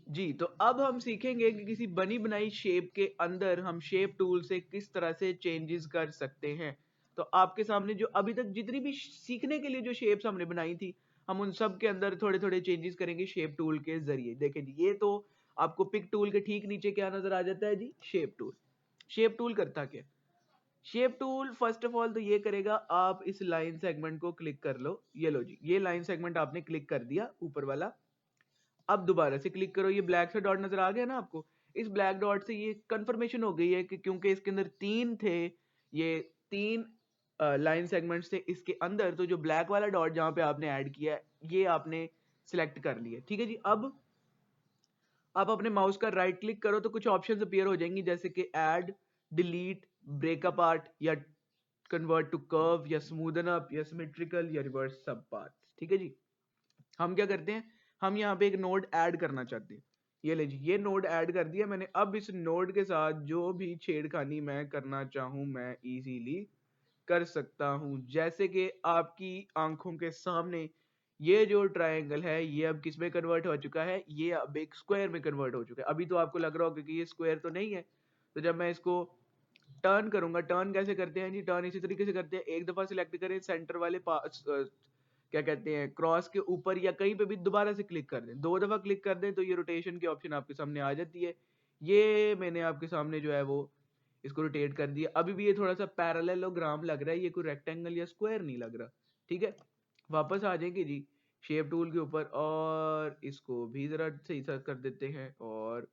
जी, तो अब हम सीखेंगे कि किसी बनी बनाई शेप के अंदर हम शेप टूल से किस तरह से चेंजेस कर सकते हैं। तो आपके सामने जो अभी तक जितनी भी सीखने के लिए जो शेप्स हमने बनाई थी, हम उन सब के अंदर थोड़े-थोड़े चेंजेस करेंगे शेप टूल के ज़रिए। देखें जी, ये तो आपको पिक टूल के ठीक नीचे क्या नज़र आ जाता है जी? Shape tool. शेप टूल करता क्या है? Shape tool first of all तो ये करेगा, आप इस लाइन सेगमेंट को क्लिक कर लो। ये लो जी, ये लाइन सेगमेंट आपने क्लिक कर दिया ऊपर वाला। अब दोबारा से क्लिक करो, ये ब्लैक सा डॉट नजर आ गया ना आपको। इस ब्लैक डॉट से ये कंफर्मेशन हो गई है कि क्योंकि इसके अंदर 3 थे, ये 3 लाइन सेगमेंट्स थे इसके अंदर, तो जो ब्लैक वाला डॉट जहां पे आपने ऐड किया है, ये आपने सिलेक्ट कर लिया। ठीक है जी। अब आप अपने माउस का राइट क्लिक करो तो कुछ ऑप्शंस अपीयर हो जाएंगी, जैसे कि ऐड, डिलीट, ब्रेक अपार्ट, या कन्वर्ट टू कर्व, या स्मूदन अप, या सिमेट्रिकल, या रिवर्स सब पाथ। ठीक है जी। हम क्या करते हैं, हम यहाँ पे एक नोड ऐड करना चाहते हैं। ये ले जी, ये नोड ऐड कर दिया मैंने। अब इस नोड के साथ जो भी छेड़खानी मैं करना चाहूँ मैं इजीली कर सकता हूँ। जैसे कि आपकी आंखों के सामने ये जो ट्रायंगल है, ये अब किस में कन्वर्ट हो चुका है? ये अब एक स्क्वायर में कन्वर्ट हो चुका है। अभी तो आपको लग रहा होगा कि ये स्क्वायर तो नहीं है। तो जब मैं इसको टर्न करूंगा, टर्न कैसे करते हैं जी? टर्न इसी तरीके से करते हैं, एक दफा सिलेक्ट करें सेंटर वाले पास, क्या कहते हैं, क्रॉस के ऊपर या कहीं पे भी दोबारा से क्लिक कर दें। 2 दफा क्लिक कर दें तो ये रोटेशन की ऑप्शन आपके सामने आ जाती है। ये मैंने आपके सामने जो है वो इसको रोटेट कर दिया। अभी भी ये थोड़ा सा पैरेललोग्राम लग रहा है, ये कोई रेक्टेंगल या स्क्वायर नहीं लग रहा। ठीक है, वापस आ जाएंगे जी शेप टूल के ऊपर, और इसको भी जरा सही सा कर देते हैं, और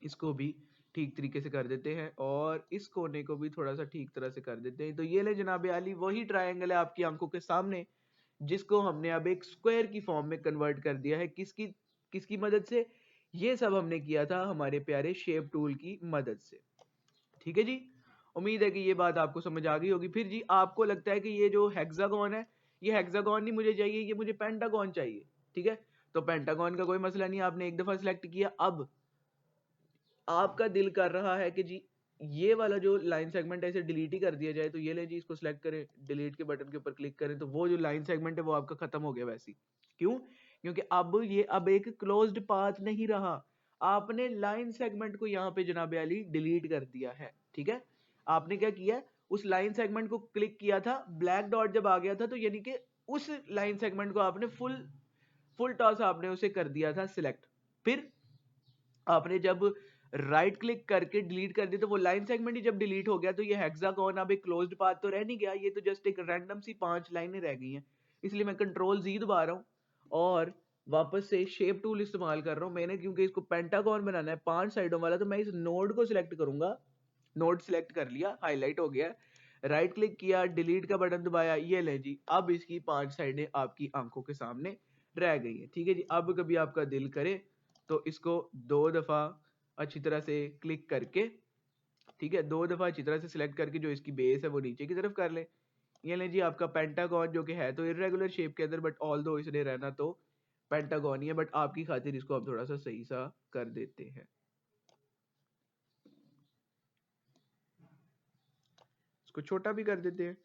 इसको भी ठीक तरीके से कर देते हैं, और इस कोने को भी थोड़ा सा ठीक तरह से कर देते हैं। तो ये ले जनाब आली, वही ट्रायंगल है आपकी आंखों के सामने, जिसको हमने अब एक स्क्वायर की फॉर्म में कन्वर्ट कर दिया है। किसकी किसकी मदद से? ये सब हमने किया था हमारे प्यारे शेप टूल की मदद से। ठीक है जी। उम्मीद है कि ये बात आपको समझ आ गई होगी। फिर जी, आपको लगता है कि ये जो हेक्सागोन है, ये हेक्सागोन नहीं मुझे चाहिए, ये मुझे पेंटागोन चाहिए। ठीक है, तो पेंटागोन का कोई मसला नहीं, आपने एक दफा सिलेक्ट किया। अब आपका दिल कर रहा है कि जी ये वाला जो लाइन सेगमेंट है इसे डिलीट ही कर दिया जाए, तो ये ले जी, इसको सिलेक्ट करें, डिलीट के बटन के ऊपर क्लिक करें, तो वो जो लाइन सेगमेंट है वो आपका खत्म हो गया वैसे ही। क्यों? क्योंकि अब ये अब एक क्लोज्ड पाथ नहीं रहा, आपने लाइन सेगमेंट को यहाँ पे जनाब अली डिलीट कर दिया है। ठीक है, आपने क्या किया, उस लाइन सेगमेंट को क्लिक किया था, ब्लैक डॉट जब आ गया था तो यानी कि उस लाइन सेगमेंट को आपने फुल फुल टॉस आपने उसे कर दिया था सिलेक्ट। फिर आपने जब राइट क्लिक करके डिलीट कर दी तो वो लाइन सेगमेंट ही जब डिलीट हो गया, तो ये हेक्सागोन अब एक क्लोज्ड पाथ तो रह नहीं गया, ये तो जस्ट एक रैंडम सी 5 लाइनें रह गई हैं। इसलिए मैं कंट्रोल जी दबा रहा हूँ और वापस से शेप टूल इस्तेमाल कर रहा हूँ मैंने, क्योंकि इसको पेंटागोन बनाना है 5 साइडों वाला, तो मैं इस नोड को सिलेक्ट करूंगा। नोड सिलेक्ट कर लिया, हाईलाइट हो गया, राइट क्लिक किया, डिलीट का बटन दबाया, ये ले जी, अब इसकी 5 साइडें आपकी आंखों के सामने रह गई है। ठीक है जी। अब कभी आपका दिल करे तो इसको 2 दफा अच्छी तरह से क्लिक करके, ठीक है, 2 दफा अच्छी तरह से सिलेक्ट करके जो इसकी बेस है वो नीचे की तरफ कर ले। ये ले जी आपका पेंटागन, जो कि है तो इरेगुलर शेप के अंदर, बट ऑल दो इसने रहना तो पेंटागन ही है, बट आपकी खातिर इसको आप थोड़ा सा सही सा कर देते हैं, इसको छोटा भी कर देते हैं।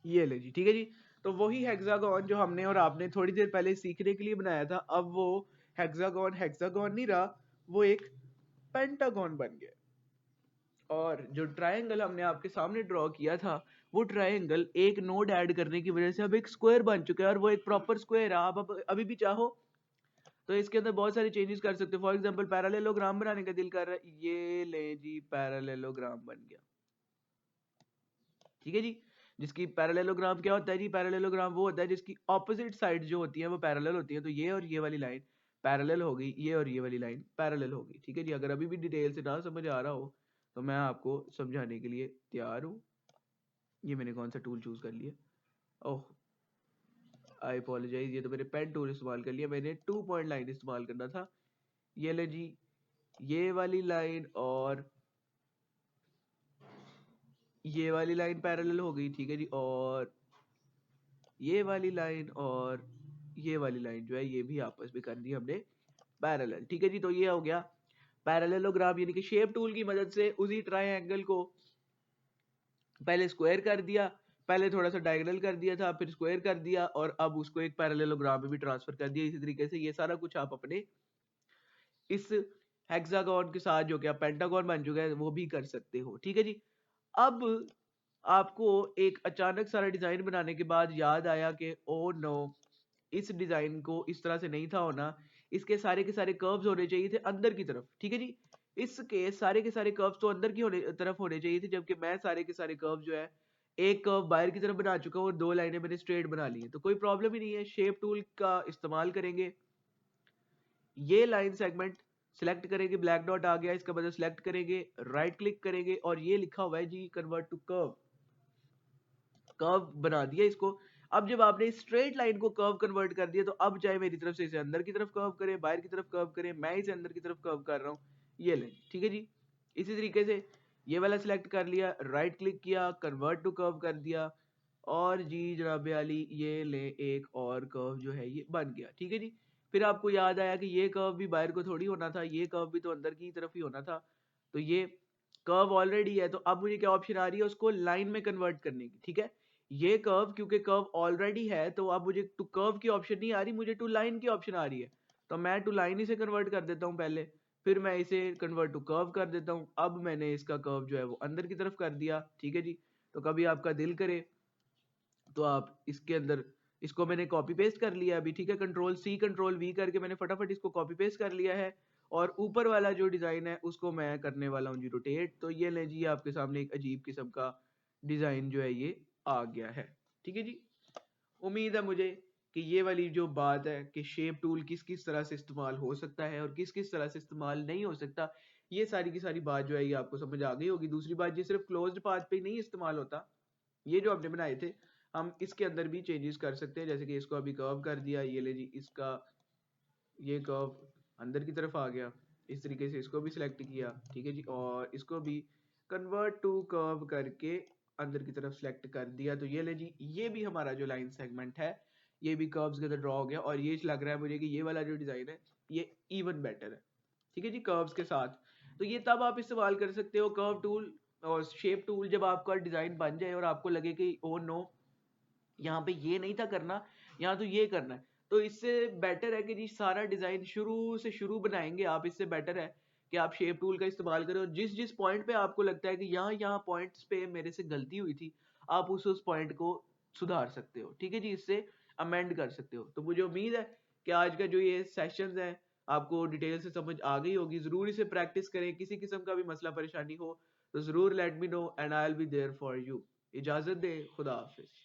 ये ले जी, ठीक है जी। तो वही हेक्सागोन जो हमने और आपने थोड़ी देर पहले सीखने के लिए बनाया था, अब वो हेक्सागोन हेक्सागोन नहीं रहा, वो एक पेंटागन बन गया। और जो ट्रायंगल हमने आपके सामने ड्रॉ किया था, वो ट्रायंगल एक नोड ऐड करने की वजह से अब एक स्क्वायर बन चुका है, और वो एक प्रॉपर स्क्वायर है। आप अब अभी भी चाहो तो इसके अंदर बहुत सारी चेंजेस कर सकते हो। फॉर एग्जांपल पैरेललोग्राम बनाने का दिल कर रहा है, ये ले जी पैरेललोग्राम बन गया। ठीक है जी। जिसकी पैरेललोग्राम क्या होता है जी? पैरेललोग्राम वो होता है जिसकी ऑपोजिट साइड जो होती है वो पैरेलल होती है। तो ये और ये वाली लाइन पैरेलल हो गई, ये और ये वाली लाइन पैरेलल हो गई। ठीक है जी। अगर अभी भी डिटेल से ना समझ आ रहा हो तो मैं आपको समझाने के लिए तैयार हूँ। ये मैंने कौन सा टूल चूज कर लिया? ओह, आई अपोलोजाइज, ये तो मैंने पेन टूल इस्तेमाल कर लिया, मैंने 2 पॉइंट लाइन इस्तेमाल करना था। ये ले जी, ये वाली लाइन और ये वाली लाइन पैरेलल हो गई। ठीक है जी। और ये वाली लाइन और ये वाली लाइन जो है ये भी आपस में कर दी हमने पैरेलल। ठीक है जी। तो ये हो गया पैरेललोग्राम, यानी कि शेप टूल की मदद से उसी ट्रायंगल को पहले स्क्वायर कर दिया, पहले थोड़ा सा डायगोनल कर दिया था, फिर स्क्वायर कर दिया, और अब उसको एक पैरेललोग्राम में भी ट्रांसफर कर दिया। इसी तरीके से ये सारा कुछ आप अपने इस हेक्सागोन के साथ जो कि आप पेंटागन बन चुका है वो भी कर सकते हो। ठीक है जी। अब आपको एक अचानक सारा डिजाइन बनाने के बाद याद आया कि ओ नो, इस डिजाइन को इस तरह से नहीं था होना, इसके सारे के सारे कर्व्स होने चाहिए थे अंदर की तरफ। ठीक है जी। इसके सारे के सारे कर्व्स तो अंदर की तरफ होने चाहिए थे, जबकि मैं सारे के सारे कर्व जो है एक कर्व बाहर की तरफ बना चुका हूँ और 2 लाइनें मैंने स्ट्रेट बना ली है। तो कोई प्रॉब्लम ही नहीं है, शेप टूल का इस्तेमाल करेंगे, ये लाइन सेगमेंट सिलेक्ट करेंगे, ब्लैक डॉट आ गया, इसका मतलब सिलेक्ट करेंगे, राइट क्लिक करेंगे और ये लिखा हुआ है जी कन्वर्ट टू कर्व, कर्व बना दिया इसको। अब जब आपने स्ट्रेट लाइन को कर्व कन्वर्ट कर दिया, तो अब चाहे मेरी तरफ से इसे अंदर की तरफ कर्व करे, बाहर की तरफ कर्व करे, मैं इसे अंदर की तरफ कर्व कर रहा हूँ, ये ले। ठीक है जी। इसी तरीके से ये वाला सिलेक्ट कर लिया, राइट क्लिक किया, कन्वर्ट टू कर्व कर दिया, और जी जनाब आली ये ले एक और कर्व जो है ये बन गया। ठीक है जी। फिर आपको याद आया कि ये कर्व भी बाहर को थोड़ी होना था, ये कर्व भी तो अंदर की तरफ ही होना था। तो ये कर्व ऑलरेडी है, तो अब मुझे क्या ऑप्शन आ रही है उसको लाइन में कन्वर्ट करने की। ठीक है। ये कर्व क्योंकि कर्व ऑलरेडी है, तो अब मुझे टू कर्व की ऑप्शन नहीं आ रही, मुझे टू लाइन की ऑप्शन आ रही है। तो मैं टू लाइन ही से कन्वर्ट कर देता हूँ पहले, फिर मैं इसे कन्वर्ट टू कर्व कर देता हूँ। अब मैंने इसका कर्व जो है वो अंदर की तरफ कर दिया। ठीक है जी। तो कभी आपका दिल करे तो आप इसके अंदर, इसको मैंने कॉपी पेस्ट कर लिया अभी। ठीक है। कंट्रोल सी कंट्रोल वी करके मैंने फटाफट इसको कॉपी पेस्ट कर लिया है, और ऊपर वाला जो डिजाइन है उसको मैं करने वाला हूँ जी रोटेट। तो ये ले जी आपके सामने एक अजीब किस्म का डिजाइन जो है ये आ गया है। ठीक है जी। उम्मीद है मुझे कि ये वाली जो बात है कि शेप टूल किस किस तरह से इस्तेमाल हो सकता है और किस किस तरह से इस्तेमाल नहीं हो सकता, ये सारी की सारी बात जो है ये आपको समझ आ गई होगी। दूसरी बात, ये सिर्फ क्लोज्ड पाथ पे ही नहीं इस्तेमाल होता, ये जो आपने बनाए थे हम इसके अंदर भी चेंजेस कर सकते हैं। जैसे कि इसको अभी कर्व कर दिया, ये ले जी इसका ये कर्व अंदर की तरफ आ गया, इस तरीके से इसको भी सिलेक्ट किया। ठीक है जी। और इसको भी कन्वर्ट टू कर्व करके अंदर की तरफ सिलेक्ट कर दिया। तो ये ले जी ये भी हमारा जो लाइन सेगमेंट है ये भी कर्व्स के अंदर ड्रॉ हो गया, और ये लग रहा है मुझे कि ये वाला जो डिजाइन है ये इवन बेटर है। ठीक है जी, कर्व्स के साथ। तो ये तब आप इस्तेमाल कर सकते हो कर्व टूल और शेप टूल जब आपका डिजाइन बन जाए और आपको लगे कि ओ नो यहाँ पे ये नहीं था करना, यहाँ तो ये करना है। तो इससे बेटर है कि जी सारा डिजाइन शुरू से शुरू बनाएंगे आप, इससे बेटर है कि आप शेप टूल का इस्तेमाल करें, और जिस जिस पॉइंट पे आपको लगता है कि यहाँ यहाँ पॉइंट्स पे मेरे से गलती हुई थी, आप उस पॉइंट को सुधार सकते हो। ठीक है जी। इससे अमेंड कर सकते हो। तो मुझे उम्मीद है कि आज का जो ये सेशंस है आपको डिटेल से समझ आ गई होगी। जरूर इसे प्रैक्टिस करें, किसी किस्म का भी मसला परेशानी हो तो जरूर let me know and I will be there for you. इजाजत दे, खुदा हाफिज।